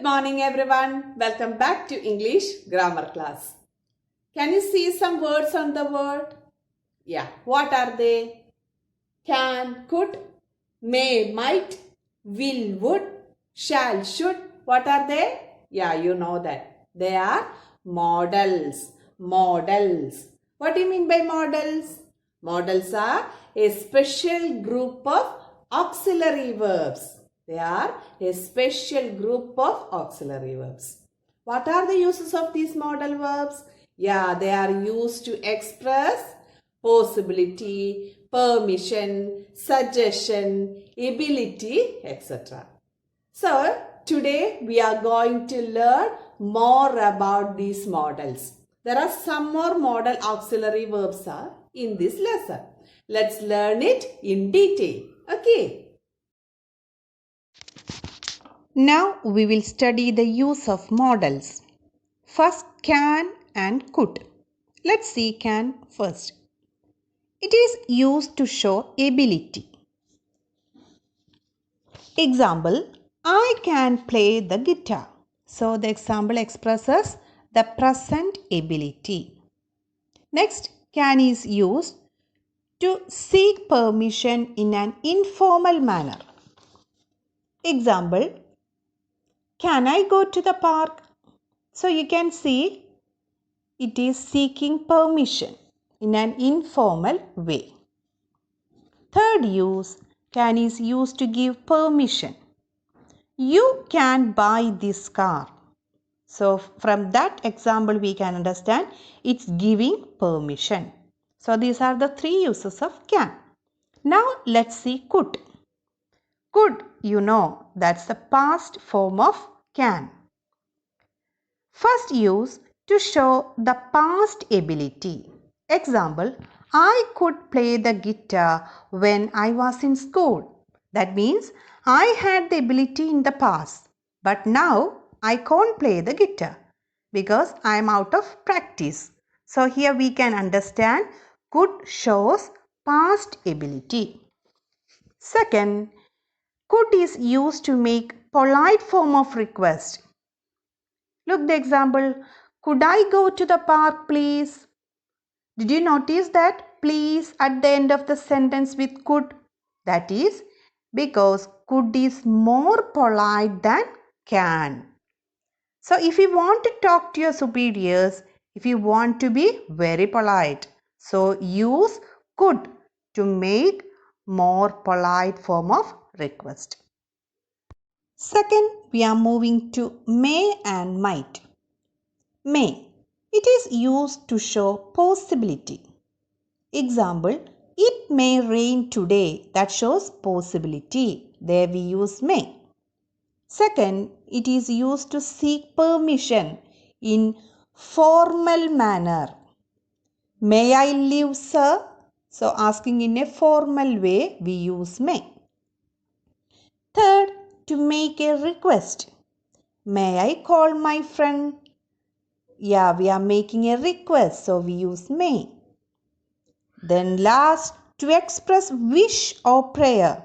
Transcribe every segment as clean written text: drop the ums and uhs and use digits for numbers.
Good morning everyone. Welcome back to English grammar class. Can you see some words on the board? Yeah, what are they? Can, could, may, might, will, would, shall, should. What are they? Yeah, you know that. They are modals. Modals. What do you mean by modals? Modals are a special group of auxiliary verbs. They are a special group of auxiliary verbs. What are the uses of these modal verbs? Yeah, they are used to express possibility, permission, suggestion, ability, etc. So, today we are going to learn more about these modals. There are some more modal auxiliary verbs are in this lesson. Let's learn it in detail. Okay. Now we will study the use of modals. First, can and could. Let's see can first. It is used to show ability. Example, I can play the guitar. So the example expresses the present ability. Next, can is used to seek permission in an informal manner. Example, can I go to the park? So you can see it is seeking permission in an informal way. Third use, can is used to give permission. You can buy this car. So from that example we can understand it's giving permission. So these are the three uses of can. Now let's see could. Could, you know, that's the past form of can. First use to show the past ability. Example, I could play the guitar when I was in school. That means I had the ability in the past, but now I can't play the guitar because I am out of practice. So here we can understand could shows past ability. Second, could is used to make polite form of request. Look the example, could I go to the park please? Did you notice that please at the end of the sentence with could? That is because could is more polite than can. So if you want to talk to your superiors, if you want to be very polite, so use could to make more polite form of request. Second, we are moving to may and might. May. It is used to show possibility. Example, it may rain today. That shows possibility. There we use may. Second, it is used to seek permission in formal manner. May I leave, sir? So asking in a formal way, we use may. Third, to make a request. May I call my friend? Yeah, we are making a request, so we use may. Then last, to express wish or prayer.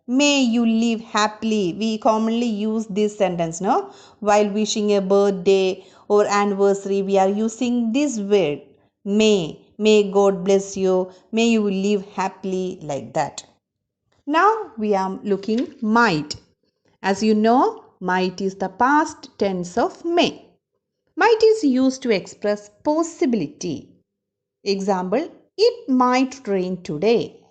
May you live happily. We commonly use this sentence, no? While wishing a birthday or anniversary, we are using this word. May. May God bless you. May you live happily, like that. Now we are looking might. As you know, might is the past tense of may. Might is used to express possibility. Example, it might rain today.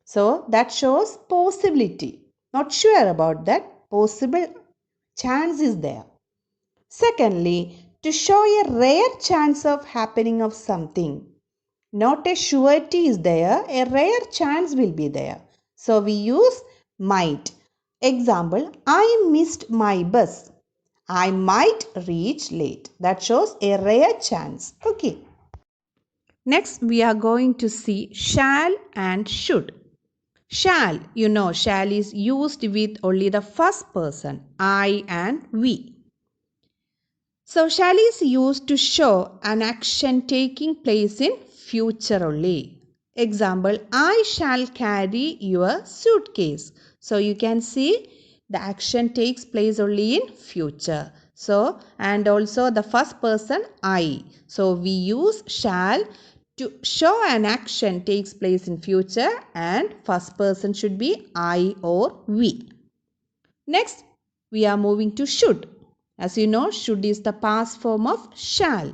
So that shows possibility. Not sure about that. Possible chance is there. Secondly, to show a rare chance of happening of something. Not a surety is there. A rare chance will be there. So we use might. Example, I missed my bus. I might reach late. That shows a rare chance. Okay. Next, we are going to see shall and should. Shall, you know, shall is used with only the first person, I and we. So, shall is used to show an action taking place in future only. Example, I shall carry your suitcase. So, you can see the action takes place only in future. So, and also the first person I. So, we use shall to show an action takes place in future and first person should be I or we. Next, we are moving to should. As you know, should is the past form of shall.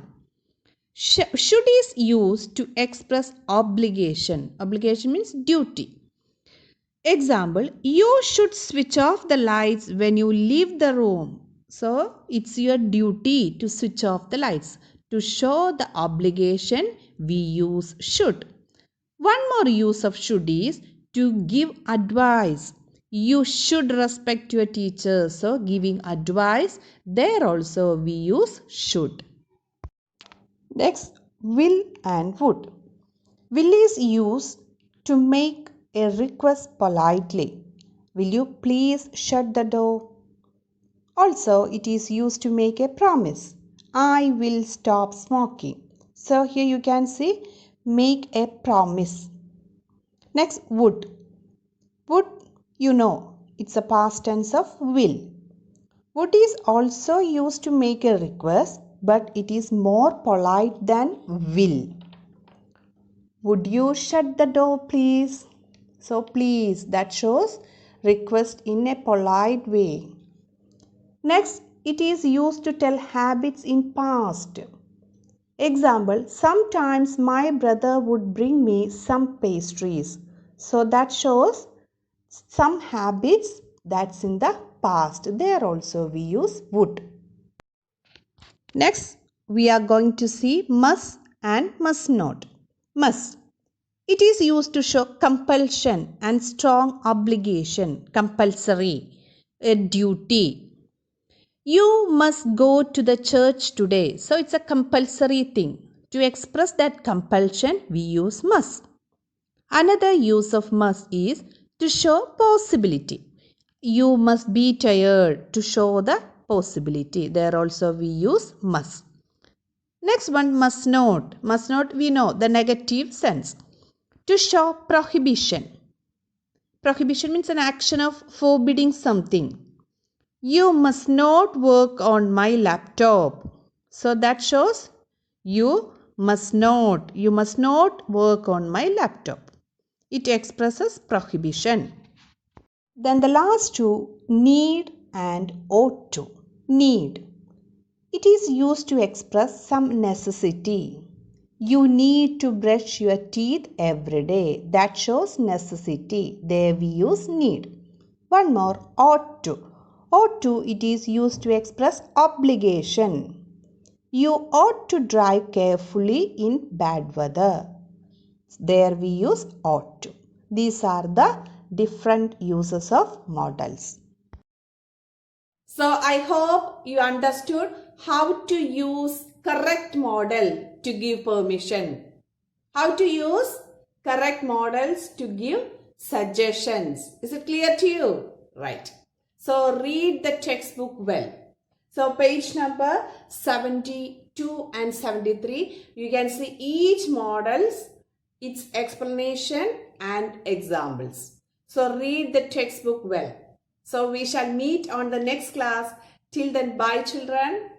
Should is used to express obligation. Obligation means duty. Example, you should switch off the lights when you leave the room. So, it's your duty to switch off the lights. To show the obligation, we use should. One more use of should is to give advice. You should respect your teachers. So, giving advice, there also we use should. Next, will and would. Will is used to make a request politely. Will you please shut the door? Also, it is used to make a promise. I will stop smoking. So, here you can see make a promise. Next, would. Would, you know, it's a past tense of will. Would is also used to make a request, but it is more polite than will. Would you shut the door, please? So, please, that shows request in a polite way. Next, it is used to tell habits in past. Example, sometimes my brother would bring me some pastries. So, that shows some habits that's in the past. There also we use would. Next, we are going to see must and must not. Must. It is used to show compulsion and strong obligation, compulsory, a duty. You must go to the church today. So it's a compulsory thing. To express that compulsion, we use must. Another use of must is to show possibility. You must be tired to show the possibility. There also we use must. Next one, must not. Must not, we know the negative sense. To show prohibition. Prohibition means an action of forbidding something. You must not work on my laptop. So that shows you must not work on my laptop. It expresses prohibition. Then the last two, need and ought to. Need. It is used to express some necessity. You need to brush your teeth every day. That shows necessity. There we use need. One more, ought to. Ought to, it is used to express obligation. You ought to drive carefully in bad weather. There we use ought to. These are the different uses of modals. So I hope you understood how to use correct model to give permission. How to use correct models to give suggestions. Is it clear to you? Right. So read the textbook well. So page number 72 and 73, you can see each models, its explanation and examples. So read the textbook well. So we shall meet on the next class. Till then, bye children.